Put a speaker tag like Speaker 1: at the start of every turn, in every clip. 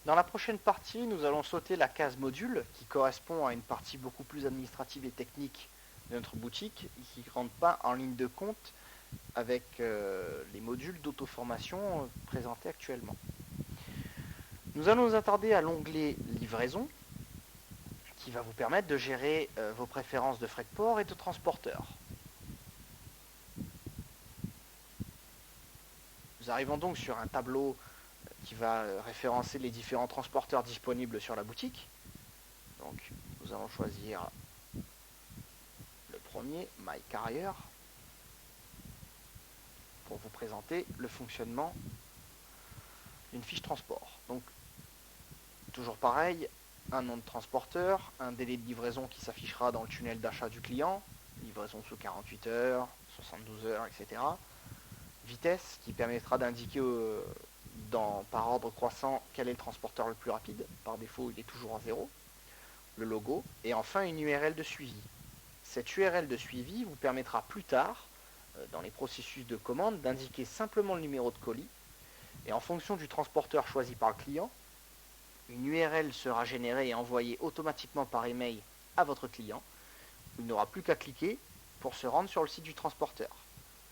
Speaker 1: Dans la prochaine partie, nous allons sauter la case module qui correspond à une partie beaucoup plus administrative et technique de notre boutique et qui ne rentre pas en ligne de compte avec les modules d'auto-formation présentés actuellement. Nous allons nous attarder à l'onglet livraison qui va vous permettre de gérer vos préférences de frais de port et de transporteur. Nous arrivons donc sur un tableau qui va référencer les différents transporteurs disponibles sur la boutique. Donc nous allons choisir le premier, My Carrier, pour vous présenter le fonctionnement d'une fiche transport. Donc toujours pareil, un nom de transporteur, un délai de livraison qui s'affichera dans le tunnel d'achat du client, livraison sous 48 heures, 72 heures, etc. Vitesse qui permettra d'indiquer par ordre croissant quel est le transporteur le plus rapide. Par défaut, il est toujours à 0. Le logo et enfin une URL de suivi. Cette URL de suivi vous permettra plus tard, dans les processus de commande, d'indiquer simplement le numéro de colis et en fonction du transporteur choisi par le client, une URL sera générée et envoyée automatiquement par email à votre client. Il n'aura plus qu'à cliquer pour se rendre sur le site du transporteur.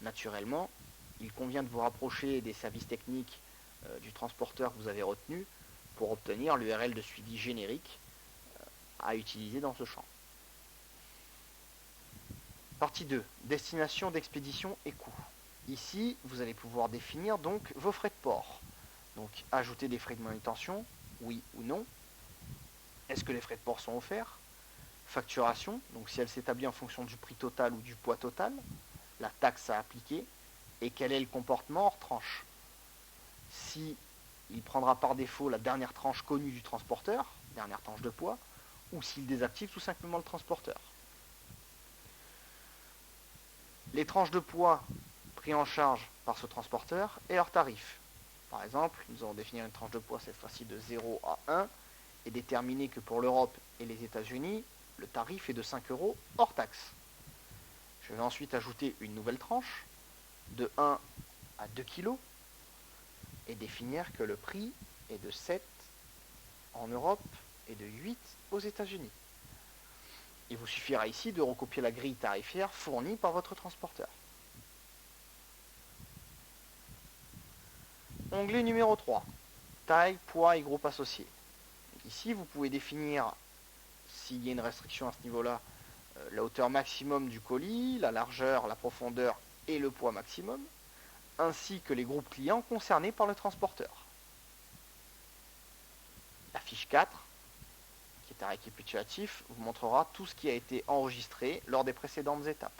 Speaker 1: Naturellement, il convient de vous rapprocher des services techniques du transporteur que vous avez retenu pour obtenir l'URL de suivi générique à utiliser dans ce champ. Partie 2. Destination d'expédition et coût. Ici, vous allez pouvoir définir donc vos frais de port. Donc, ajouter des frais de manutention, oui ou non. Est-ce que les frais de port sont offerts? Facturation, donc si elle s'établit en fonction du prix total ou du poids total. La taxe à appliquer. Et quel est le comportement hors tranche? Si il prendra par défaut la dernière tranche connue du transporteur, dernière tranche de poids, ou s'il désactive tout simplement le transporteur. Les tranches de poids pris en charge par ce transporteur et leur tarif. Par exemple, nous allons définir une tranche de poids cette fois-ci de 0 à 1 et déterminer que pour l'Europe et les États-Unis, le tarif est de 5 € hors taxe. Je vais ensuite ajouter une nouvelle tranche de 1 à 2 kg et définir que le prix est de 7 en Europe et de 8 aux États-Unis. Il vous suffira ici de recopier la grille tarifaire fournie par votre transporteur. Onglet numéro 3. Taille, poids et groupe associé. Ici, vous pouvez définir, s'il y a une restriction à ce niveau-là, la hauteur maximum du colis, la largeur, la profondeur et le poids maximum, ainsi que les groupes clients concernés par le transporteur. La fiche 4, qui est un récapitulatif, vous montrera tout ce qui a été enregistré lors des précédentes étapes,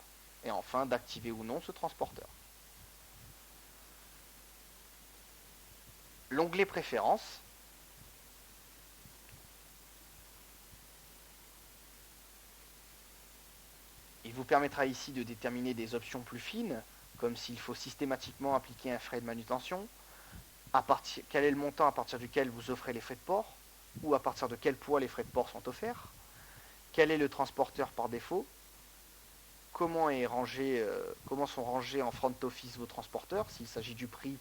Speaker 1: et enfin d'activer ou non ce transporteur. L'onglet préférences il vous permettra ici de déterminer des options plus fines, comme s'il faut systématiquement appliquer un frais de manutention, quel est le montant à partir duquel vous offrez les frais de port, ou à partir de quel poids les frais de port sont offerts, quel est le transporteur par défaut, comment sont rangés en front office vos transporteurs, s'il s'agit du prix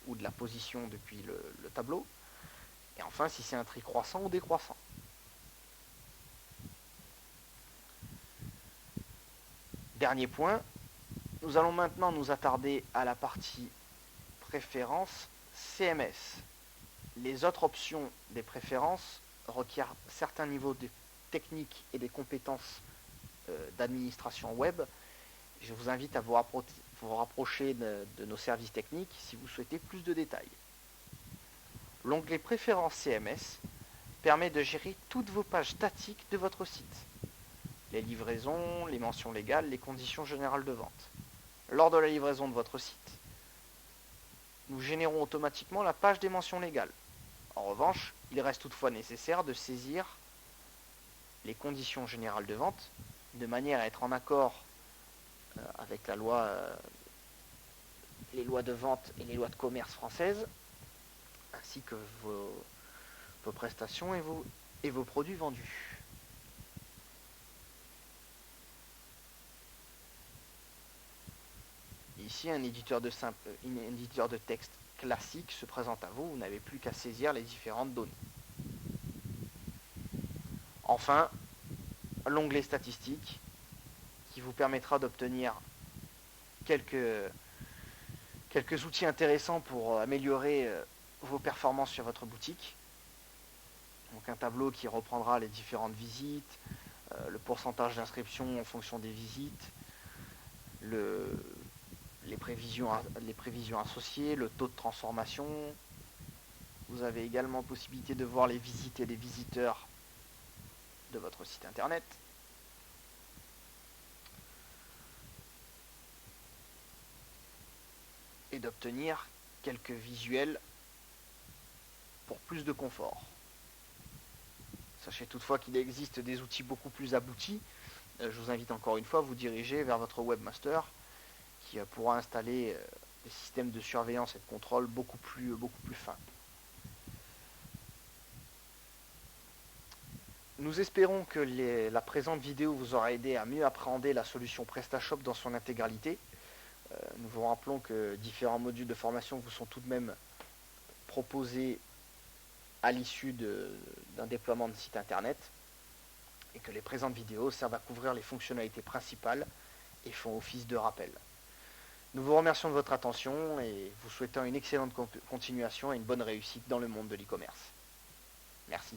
Speaker 1: ou de la position depuis le tableau, et enfin si c'est un tri croissant ou décroissant. Dernier point, nous allons maintenant nous attarder à la partie préférences CMS. Les autres options des préférences requièrent certains niveaux de technique et des compétences d'administration web. Je vous invite à vous rapprocher de nos services techniques si vous souhaitez plus de détails. L'onglet Préférences CMS permet de gérer toutes vos pages statiques de votre site. Les livraisons, les mentions légales, les conditions générales de vente. Lors de la livraison de votre site, nous générons automatiquement la page des mentions légales. En revanche, il reste toutefois nécessaire de saisir les conditions générales de vente de manière à être en accord avec la loi, les lois de vente et les lois de commerce françaises, ainsi que vos prestations et vos produits vendus. Ici, un éditeur de texte classique se présente à vous, vous n'avez plus qu'à saisir les différentes données. Enfin, l'onglet statistiques qui vous permettra d'obtenir quelques outils intéressants pour améliorer vos performances sur votre boutique. Donc un tableau qui reprendra les différentes visites, le pourcentage d'inscription en fonction des visites, les prévisions associées, le taux de transformation. Vous avez également possibilité de voir les visites et les visiteurs de votre site internet. Et d'obtenir quelques visuels pour plus de confort. Sachez toutefois qu'il existe des outils beaucoup plus aboutis. Je vous invite encore une fois à vous diriger vers votre webmaster qui pourra installer des systèmes de surveillance et de contrôle beaucoup plus fins. Nous espérons que la présente vidéo vous aura aidé à mieux appréhender la solution PrestaShop dans son intégralité. Nous vous rappelons que différents modules de formation vous sont tout de même proposés à l'issue d'un déploiement de site internet et que les présentes vidéos servent à couvrir les fonctionnalités principales et font office de rappel. Nous vous remercions de votre attention et vous souhaitons une excellente continuation et une bonne réussite dans le monde de l'e-commerce. Merci.